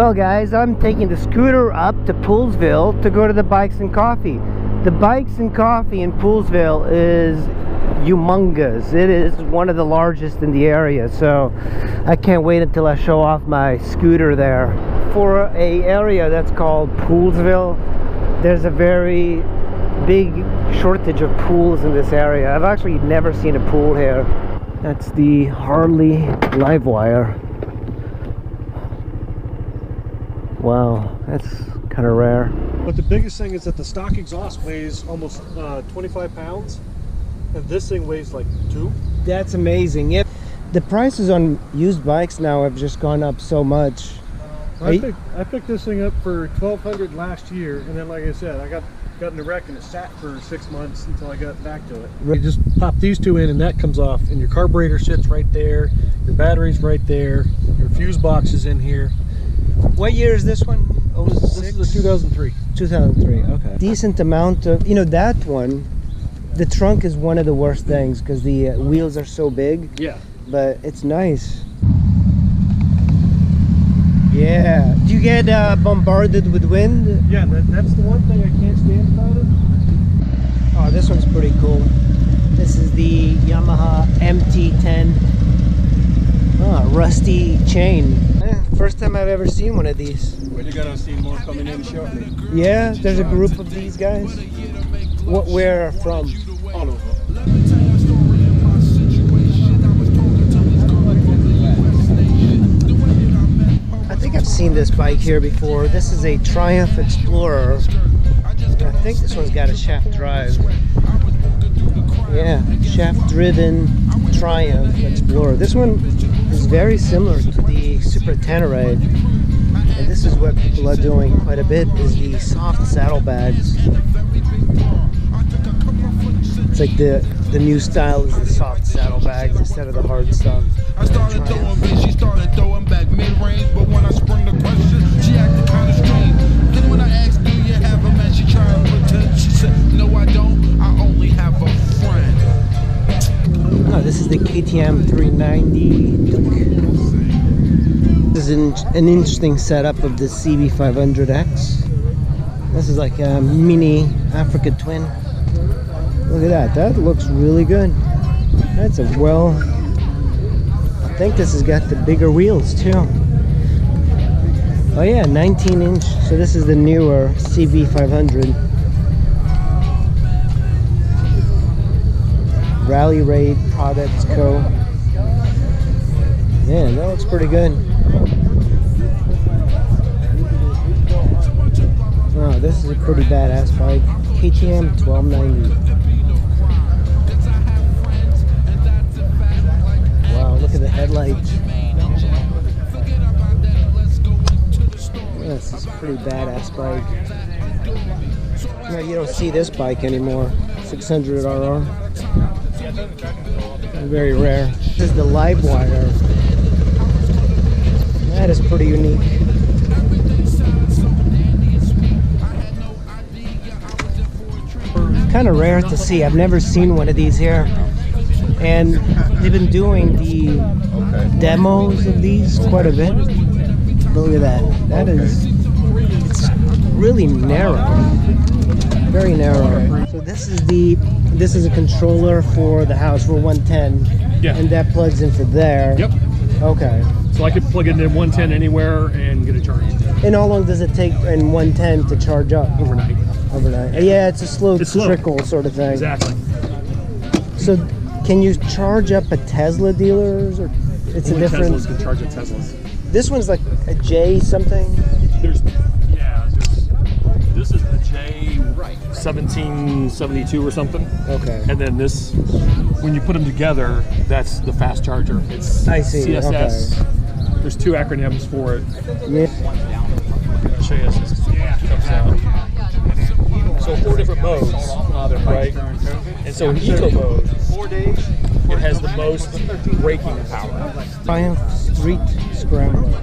Well guys, I'm taking the scooter up to Poolesville to go to the Bikes and Coffee. The Bikes and Coffee in Poolesville is humongous. It is one of the largest in the area, so I can't wait until I show off my scooter there. For a area that's called Poolesville, there's a very big shortage of pools in this area. I've actually never seen a pool here. That's the Harley Livewire. Wow, that's kind of rare. But the biggest thing is that the stock exhaust weighs almost 25 pounds, and this thing weighs like 2. That's amazing. Yep. The prices on used bikes now have just gone up so much. I picked this thing up for $1,200 last year, and then like I said, I got in a wreck and it sat for 6 months until I got back to it. You just pop these two in and that comes off, and your carburetor sits right there, your battery's right there, your fuse box is in here. What year is this one? Oh, this is a 2003. 2003, okay. Decent amount of, you know, that one, the trunk is one of the worst things because the wheels are so big. Yeah. But it's nice. Yeah. Do you get bombarded with wind? Yeah, that's the one thing I can't stand about it. Oh, this one's pretty cool. This is the Yamaha Mt-10. Oh, rusty chain. First time I've ever seen one of these. Well, you're gonna see more coming in shortly. Yeah, there's a group of these guys. Where from? All over. I think I've seen this bike here before. This is a Triumph Explorer. I think this one's got a shaft drive. Yeah, shaft driven Triumph Explorer. This one is very similar to the Super Tannerite, and this is what people are doing quite a bit, is the soft saddlebags. It's like the new style is the soft saddlebags instead of the hard stuff. I started throwing bitch, she started throwing back mid-range, but when I sprung the question, she acted kind of strange. Then when I asked, do you have a man, she tried to pretend. She said, no I don't, I only have a friend. Oh, this is the KTM 390 Duke. This is an interesting setup of the CB500X. This is like a mini Africa Twin. Look at that, that looks really good. That's a well, I think this has got the bigger wheels too. Oh yeah, 19-inch, so this is the newer CB500. Rally Raid Products Co. Man, that looks pretty good. Oh, this is a pretty badass bike. KTM 1290. Wow, look at the headlights. This is a pretty badass bike. No, you don't see this bike anymore. 600RR. Very rare. This is the Livewire. That is pretty unique. Kind of rare to see. I've never seen one of these here. And they've been doing the demos of these quite a bit. Look at that. That is, it's really narrow. Very narrow. So this is a controller for the house for 110. Yeah. And that plugs into there. Yep. Okay. So I could plug it in 110 anywhere and get a charge. And how long does it take in 110 to charge up? Overnight. Overnight. Yeah, it's a slow trickle sort of thing. Exactly. So can you charge up a Tesla dealers, or it's only a different? Teslas can charge a Teslas. This one's like a J something. This is the J 1772 or something. Okay. And then this, when you put them together, that's the fast charger. It's CSS. Okay. There's 2 acronyms for it. Yeah. I'll show you as this comes out. So 4 different modes, right? And so in eco mode, it has the most braking power. Triumph Street Scrambler.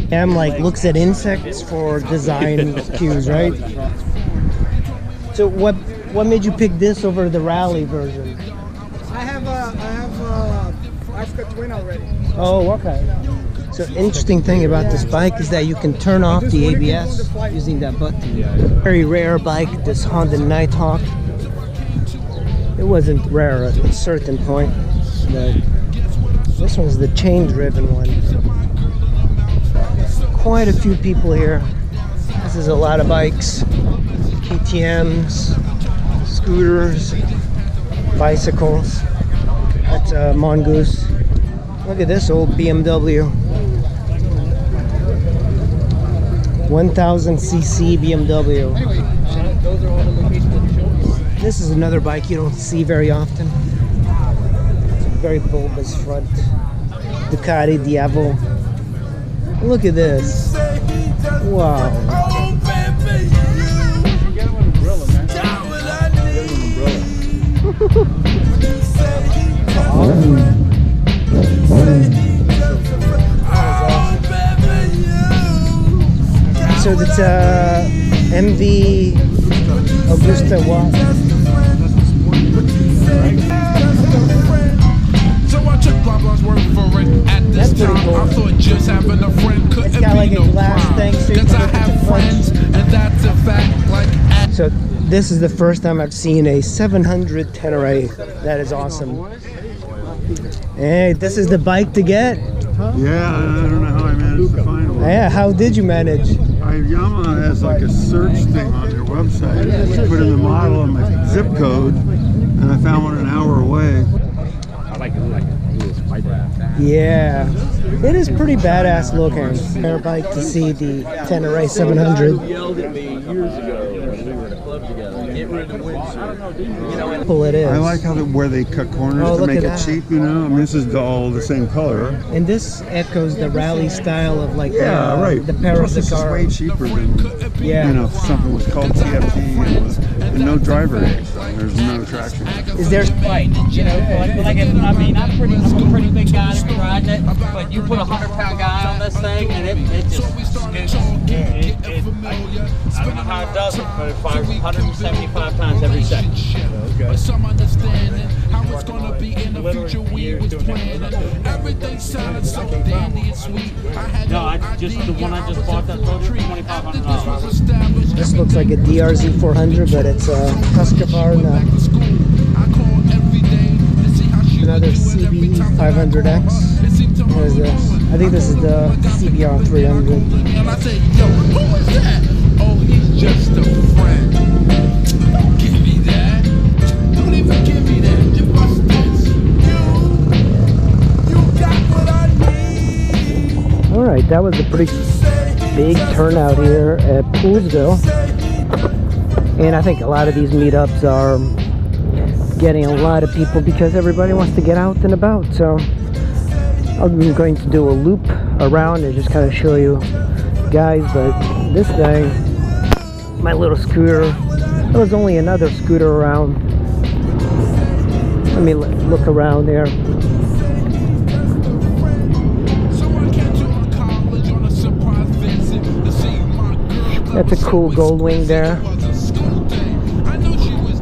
Cam like looks at insects for design cues, right? So what made you pick this over the rally version? I have Africa Twin already. Oh, okay. So interesting thing about this bike is that you can turn off the ABS using that button. Very rare bike, this Honda Nighthawk. It wasn't rare at a certain point, but this one's the chain-driven one. Quite a few people here. This is a lot of bikes, KTMs, scooters, bicycles. That's a Mongoose. Look at this old BMW. 1000cc BMW. This is another bike you don't see very often. It's a very bulbous front. Ducati Diavolo. Look at this. Wow. So that's MV Augusta what? So I took Barbara's word for it. At this time, cool. I thought just having a friend couldn't It's got like be a no glass crime. thing, so you Guess can I look at have the friends, and that's a fact. Like So this is the first time I've seen a 700 Tenere. That is awesome. Hey, this is the bike to get. Yeah, I don't know how I managed to find one. Yeah, how did you manage? Yamaha has like a search thing on their website. I put in the model and my zip code, and I found one an hour away. Yeah, it is pretty badass looking. Fair bike to see the Tenere 700. Cool it is. I like how where they cut corners to look make at it that. cheap, you know? I mean, this is all the same color. And this echoes the rally style of like Yeah, right. the Plus, this is Parasicar. way cheaper than, Yeah. you know, if something was called TFT and no driver aid. There's no traction. Is there Right, you know, like if, I mean, I'm a pretty big guy to be riding it, but you put a 100-pound guy on this thing, and it just scoots. I don't know how it does it, but it fires 175 times every second. some understanding how it's gonna be in the future. We was planning. Everything sounded so dandy and sweet. I had No, I just the one I just bought that told you $2,500. This looks like a DRZ 400, but it's a Husqvarna. Another CB 500X. What is this? I think this is the CBR 300. And I said, yo, who is that? Oh, he's just a friend. Don't give me that. Don't even give me that. You bust this. You got what I need. Alright, that was a pretty big turnout here at Poolesville. And I think a lot of these meetups are getting a lot of people because everybody wants to get out and about. So I'm going to do a loop around and just kind of show you guys. But this guy, my little scooter, there was only another scooter around. Let me look around there. That's a cool gold wing there.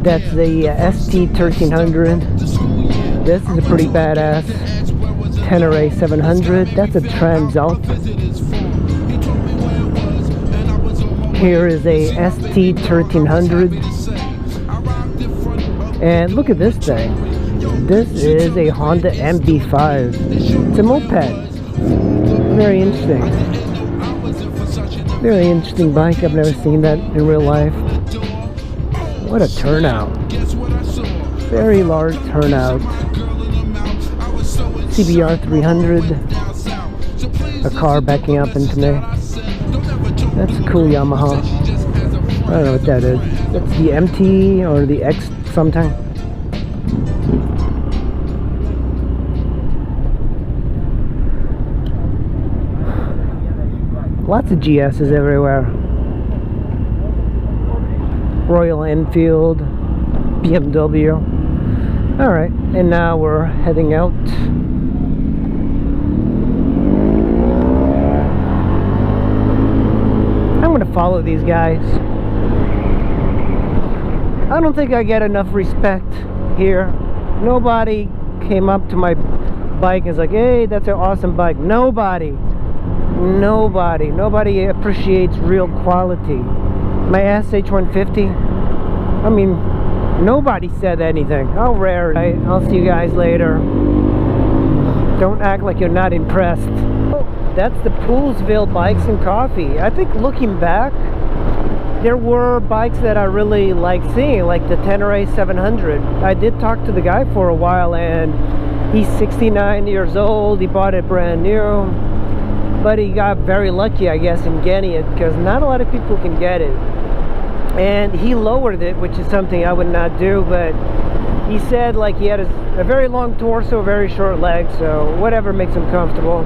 That's the ST1300. This is a pretty badass Tenere 700. That's a Transalp. Here is a ST1300. And look at this thing. This is a Honda MB5. It's a moped. Very interesting. Very interesting bike. I've never seen that in real life. What a turnout. Very large turnout. CBR 300. A car backing up into me. That's a cool Yamaha. I don't know what that is. That's the MT or the X sometime. Lots of GS's everywhere. Royal Enfield, BMW. Alright, and now we're heading out. I'm gonna follow these guys. I don't think I get enough respect here. Nobody came up to my bike and was like, hey, that's an awesome bike. Nobody. nobody appreciates real quality. My SH150, I mean, nobody said anything. How rare. I'll see you guys later. Don't act like you're not impressed. Oh, that's the Poolesville Bikes and Coffee. I think looking back, there were bikes that I really liked seeing, like the Tenere 700. I did talk to the guy for a while, and he's 69 years old. He bought it brand new, but he got very lucky, I guess, in getting it, because not a lot of people can get it. And he lowered it, which is something I would not do, but he said like he had a very long torso, very short legs, so whatever makes him comfortable.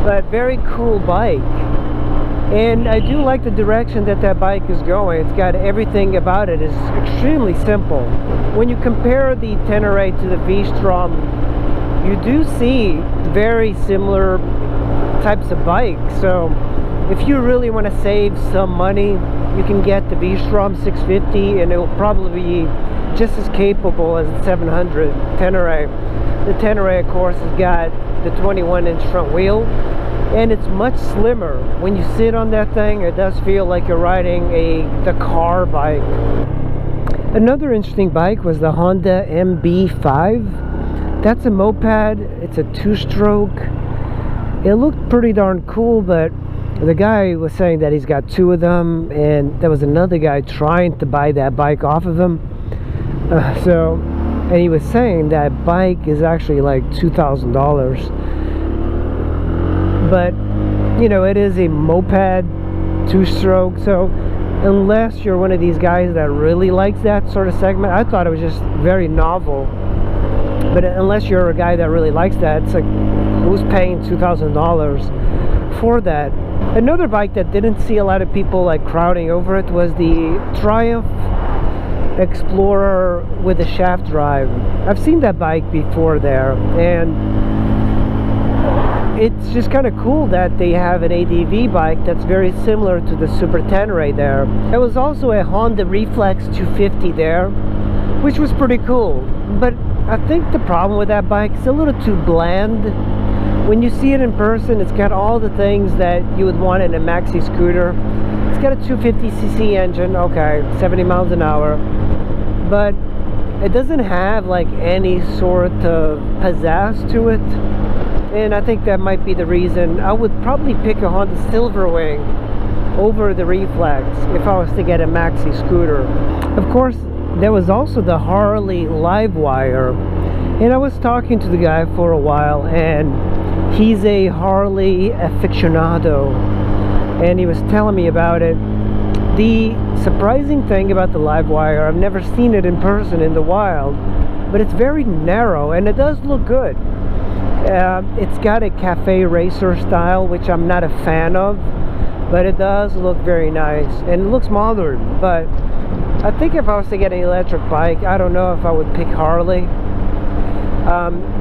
But very cool bike. And I do like the direction that that bike is going. It's got everything about it is extremely simple. When you compare the Tenere to the V-Strom, you do see very similar types of bikes. So if you really want to save some money, you can get the V-Strom 650, and it will probably be just as capable as the 700 Tenere. The Tenere, of course, has got the 21-inch front wheel, and it's much slimmer. When you sit on that thing, it does feel like you're riding the car bike. Another interesting bike was the Honda MB5. That's a moped. It's a two-stroke. It looked pretty darn cool, but the guy was saying that he's got two of them, and there was another guy trying to buy that bike off of him. And he was saying that bike is actually like $2,000. But, you know, it is a moped, two-stroke, so unless you're one of these guys that really likes that sort of segment, I thought it was just very novel. But unless you're a guy that really likes that, it's like, who's paying $2,000 for that? Another bike that didn't see a lot of people like crowding over it was the Triumph Explorer with a shaft drive. I've seen that bike before there, and it's just kind of cool that they have an ADV bike that's very similar to the Super Tenere there. There was also a Honda Reflex 250 there, which was pretty cool. But I think the problem with that bike is a little too bland. When you see it in person, it's got all the things that you would want in a maxi scooter. It's got a 250cc engine, okay, 70 miles an hour, but it doesn't have like any sort of pizzazz to it. And I think that might be the reason. I would probably pick a Honda Silverwing over the Reflex if I was to get a maxi scooter. Of course, there was also the Harley Livewire, and I was talking to the guy for a while, and he's a Harley aficionado, and he was telling me about it. The surprising thing about the Livewire, I've never seen it in person in the wild, but it's very narrow, and it does look good. It's got a cafe racer style, which I'm not a fan of, but it does look very nice, and it looks modern. But I think if I was to get an electric bike, I don't know if I would pick Harley.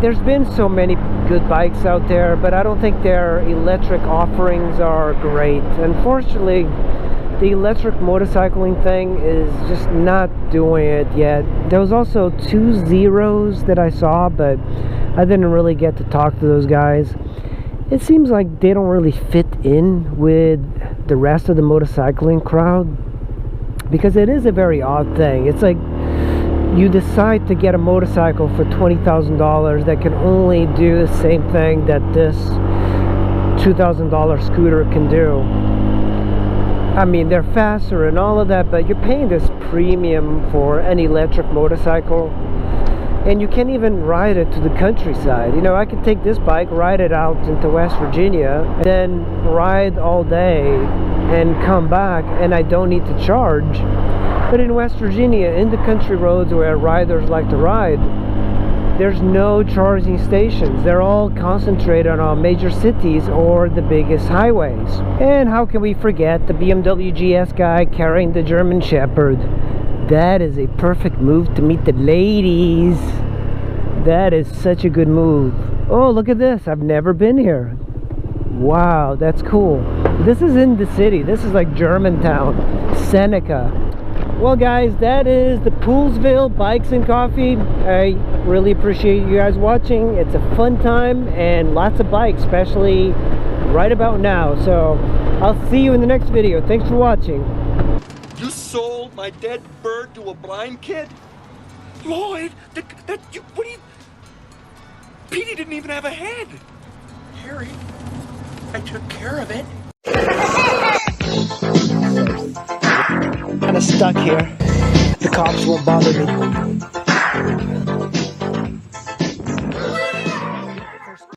There's been so many good bikes out there, but I don't think their electric offerings are great. Unfortunately, the electric motorcycling thing is just not doing it yet. There was also two Zeros that I saw, but I didn't really get to talk to those guys. It seems like they don't really fit in with the rest of the motorcycling crowd, because it is a very odd thing. It's like you decide to get a motorcycle for $20,000 that can only do the same thing that this $2,000 scooter can do. I mean, they're faster and all of that, but you're paying this premium for an electric motorcycle, and you can't even ride it to the countryside. You know, I could take this bike, ride it out into West Virginia, and then ride all day and come back, and I don't need to charge. But in West Virginia, in the country roads where riders like to ride, there's no charging stations. They're all concentrated on major cities or the biggest highways. And how can we forget the BMW GS guy carrying the German Shepherd? That is a perfect move to meet the ladies. That is such a good move. Oh, look at this. I've never been here. Wow, that's cool. This is in the city. This is like Germantown, Seneca. Well guys, that is the Poolesville Bikes and Coffee. I really appreciate you guys watching. It's a fun time and lots of bikes, especially right about now. So I'll see you in the next video. Thanks for watching. You sold my dead bird to a blind kid? Lloyd, what do you... Petey didn't even have a head. Harry, I took care of it. Kind of stuck here. The cops won't bother me.